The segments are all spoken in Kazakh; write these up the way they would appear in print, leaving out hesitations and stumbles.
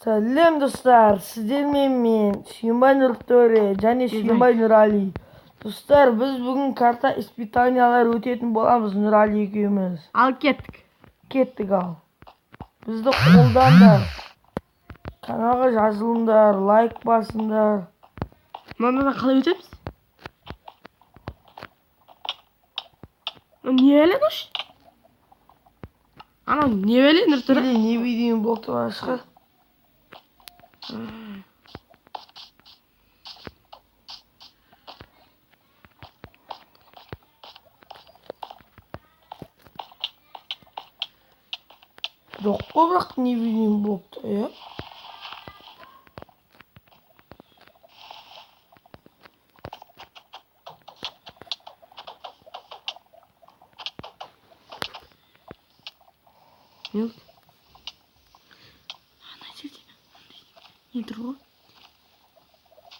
Сәлем достар, сіздермен мен Сүйінбай Нұртөре және Сүйінбай Нұрали. Достар, біз бүгін карта испытаниялар өтетін боламыз, Нұрали екеуміз. Ал кеттік ал. Бізді қолдандар. Каналға жазылыңдар, лайк басыңдар. Мынада қалай өтеміз? Не әлі көш? Ана не әлі Нұртөре? Или не видим блокты ашқа. Жоқ қой, бірақ не видим блокты, иә? Не болды? Ана жерде не тұр ғой?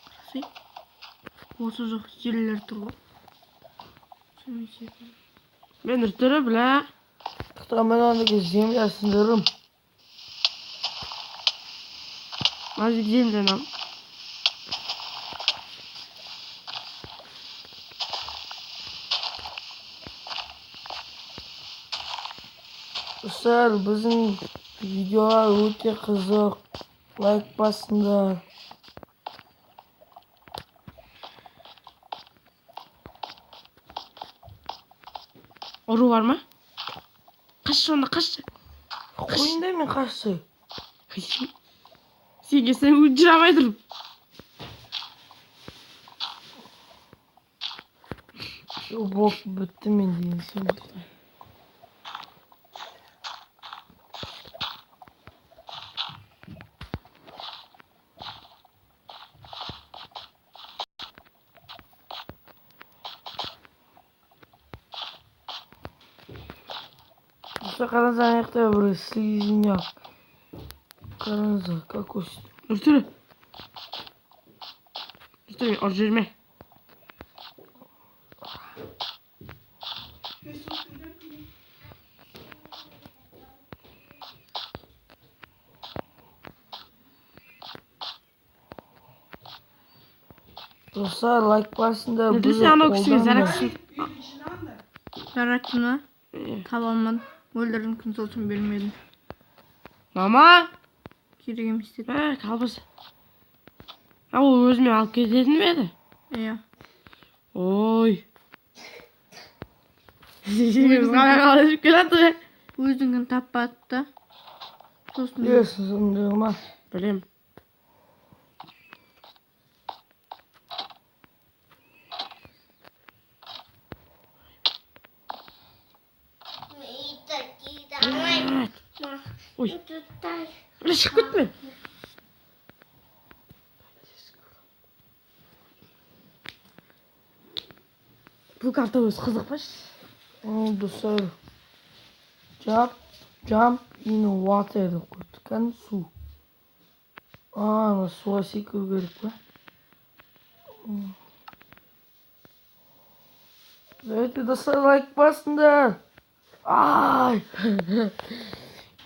Қарасай. Осы жоқ жерлер тұр ғой. Мен Нұртөре, бля. Мен ондaki земля сындырым. Азик земля нам. Dostlar, bizim videolar өте қызық. Лайк басыңдар. Ұру бар ма? Қашшы онда, қашшы. Қойында мен қашсы. Сен келсең жүрамай тұрып. Блок бітті мен дейін сен. Қараңыздар, аяқта бір слизняк. Қараңыздар, какой. Нұртөре. Нұртөре, ұрып жіберме. Достар, лайк басыңдар. Нұртөре, сен анау кісіге зараксың. Зараксың ба? Таба алмадым. Өлдірдің күн солсын бермедім. Мама! Керек емес деді. Қалбыз. Ол өзіме алып кететін бе еді? Иә. Ой. Біз қалай жүріп келатыр бе? Өзіңін таппады да. Сосын. Білесің сондығы ма? Білем. Ой. Бля, шығып кетті мен. Бұл карта өзі қызық па? Достар, jump in water деп қойды. Кән су. Суға секіру керек па? Давайте, достар, лайк басыңдар. Ай!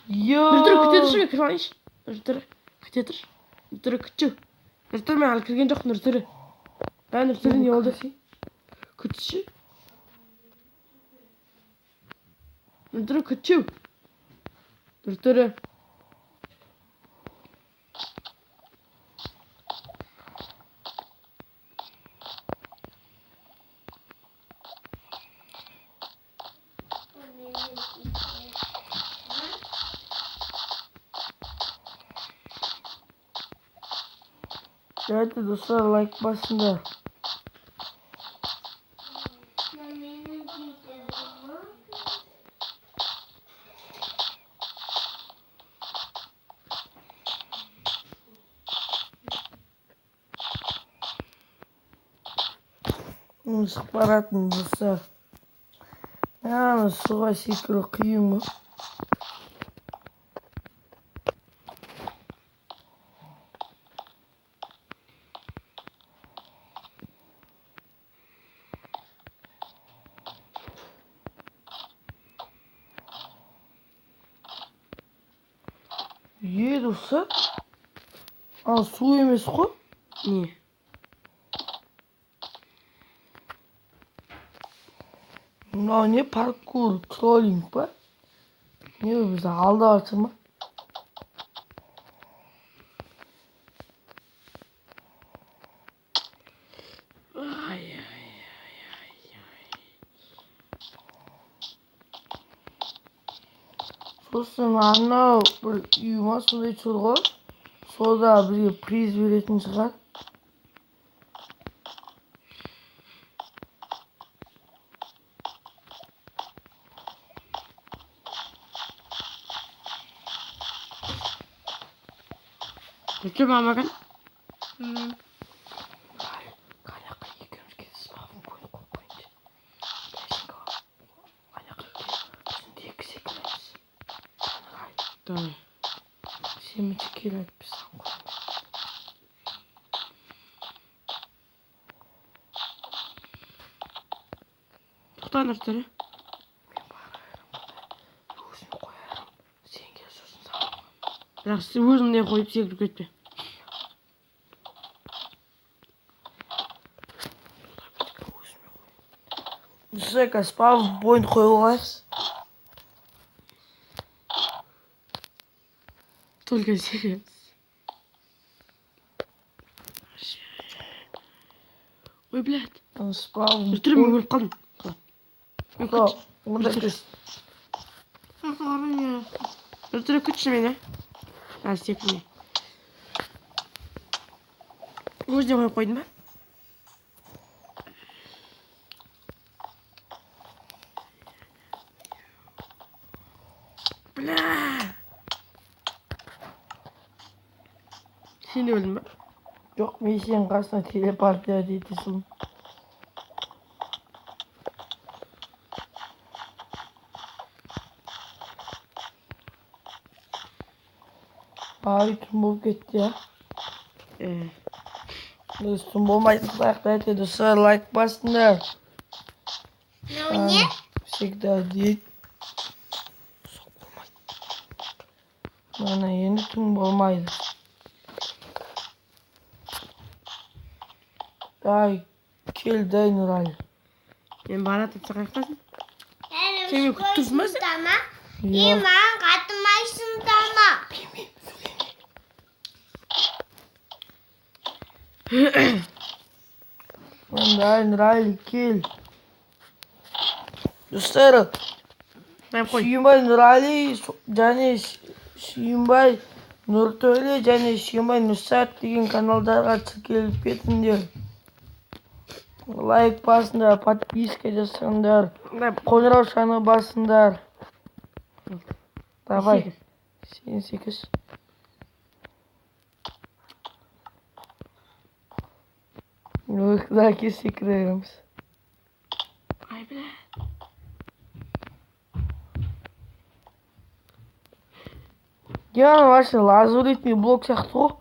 Нұртөре, күте тұршы, мен кіре алайыншы. Нұртөре, күте тұршы. Нұртөре, күтші. Нұртөре, мен әлі кірген жоқ, Нұртөре. Нұртөре, не oldu? Күтші. Нұртөре, күтші. Нұртөре. Давайте, достар, лайк басыңдар. Шығып баратын, достар. Суға секіру қиын ғой. Dostlar. Al su емес қой. Не? Мынау не паркур, троллинг па? Не бізді алдап жатыр ма? Сосын анау бір үй ма сондай тұр ғой. Сода бізге приз беретін шығар. Зачем мамадан? Қанаққа екеуміз кетіп бабын қойып қойыншы. Қанаққа екеуміз екі секіреміз. Давай. Сені текел айтпысың ғой. Тоқтаңдар тірі. Мен барайырым. Өзіме қоярым. Сен кел сосын саған. Бірақ сен өзіңде қойып секіріп кетпе. Жека, спав бойын қойып алайыз. Только серьез. Ой, блядь. Спав Жүртірі мен өліп қалдым. Онда кес. Жүртірі күтші мені. Секірме. Өзіне қойып қойдың ба? Бля! Сен де өлдің ба? Жоқ, мен сенің қасына телепортия дейтісің. Ай, түн болып кетті, я. Түн болмайтын қылаяқта әте достар, лайк басыңдар. Не? Всегда дейді. Соқ болмайды. Мана енді түн болмайды. Ай, кел дай Нұрали. Мен бара татса қаяқтасың? Сен Сен мен күтіп тұрсың ба сен? тама? Иә. Маған қатымайсың тама. Дай Нұрали, кел. Достар, Дай қой. Сүйінбай Нұрали және Сүйінбай Нұртөле және Сүйінбай Нұрсат деген каналдарға тіркеліп кетіңдер. Лайк басыңдар, подписка жасаңдар, қоңырау шаны басыңдар. Давай. Сен секіз. Куда секіреміз. Ай, бля. Яғни вообще лазуритный блок сияқты ғой.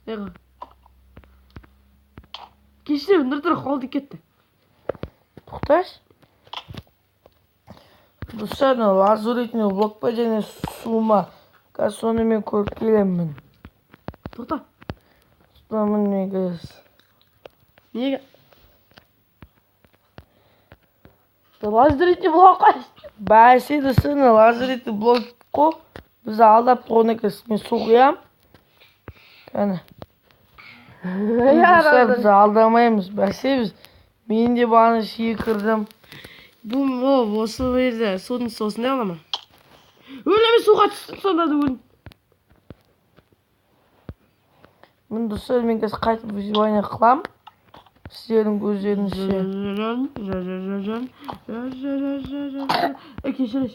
Неға? Кеште нұртыр қолды кетті. Тоқташ. Достар, лазуритный блок па және сума. Қазір соны мен көріп келемін. Тоқта. Тұтамын негіз. Неге? Лазуритный блок қой. Бәсе достар, лазуритный блок қой. Біз алдап қойны кез. Мен су құям. Кәні. Достар, біз алдамаймыз. Бәсе біз. Мен де бағана шие кірдім. Бұл осы жерде судың сосын ала ма? Өлеме суға түстің сонда да өлің. Мен достар, мен кез қайтып выживание қылам. Сіздердің көздеріңізше. Кешіріш.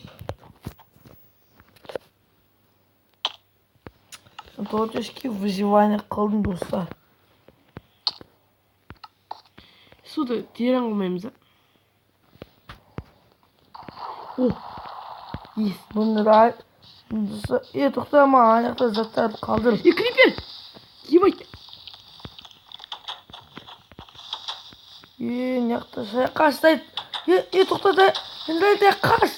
Точечки выживание қылдым достар. Суды терең қылмаймыз, а? О, ес. Бұны рай. Тоқтама, аяқта заттарды қалдыр. Крипер! Ебать! Неқта шайқас дайды. Тоқтады. Дай қаш.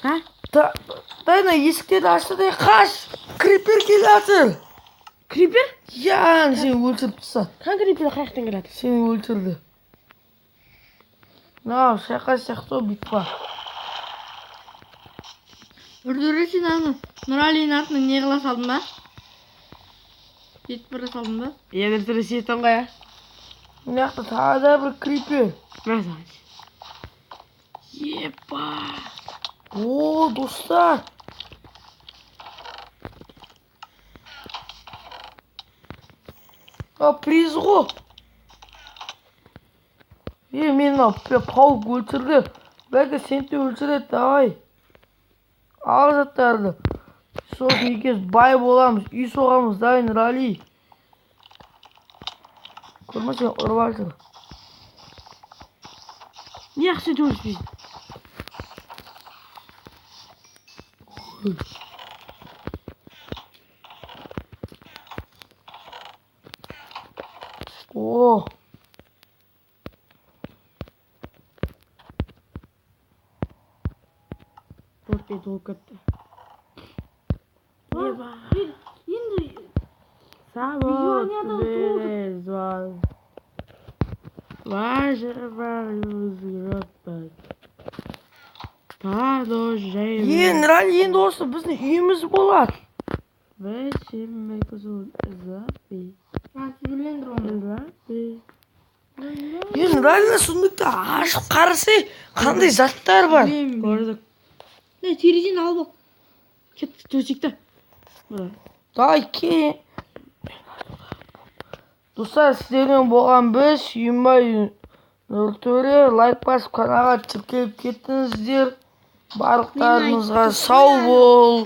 Ха? Дайна есіктерді ашты дай қаш. Creeper keladi. Creeper? Ya, seni o'ldirib tashla. Qani Creeper qayerdan keladi? Seni o'ldirdi. No, shaqo bitma. Öldürürsün ama. Nurali'nin altına niye klas aldın be? Git burası aldın be. Yedirtir şeytan kaya. Bu yoqda taqada bir creeper. Nasıl? Yepa. Oo, do'stlar. Prizg'u. Meni pavuk o'ldirdi. Belki seni de o'ldiradi, davay. Al zatlarni. So'z ikimiz boy bo'lamiz, uy so'g'amiz, davay Nurali. Ko'rmasang urib olsin. Yaxshi do'stmiz. Oo. To'rtta to'katdi. Yepa. Endi Sabot bezval. Nurali endi olsa bizni uyimiz bo'ladi. Nurali sundukda aşık qarasa qanday zatlar bor. Ko'rdik. Ne terizini al bak. Ketdi to'shikda. Day ki. Do'stlar, sizlarga bo'lgan biz Yumbay Nurturi like bosib kanalga kirib ketdingizlar. Barliqlaringizga sog' bo'l.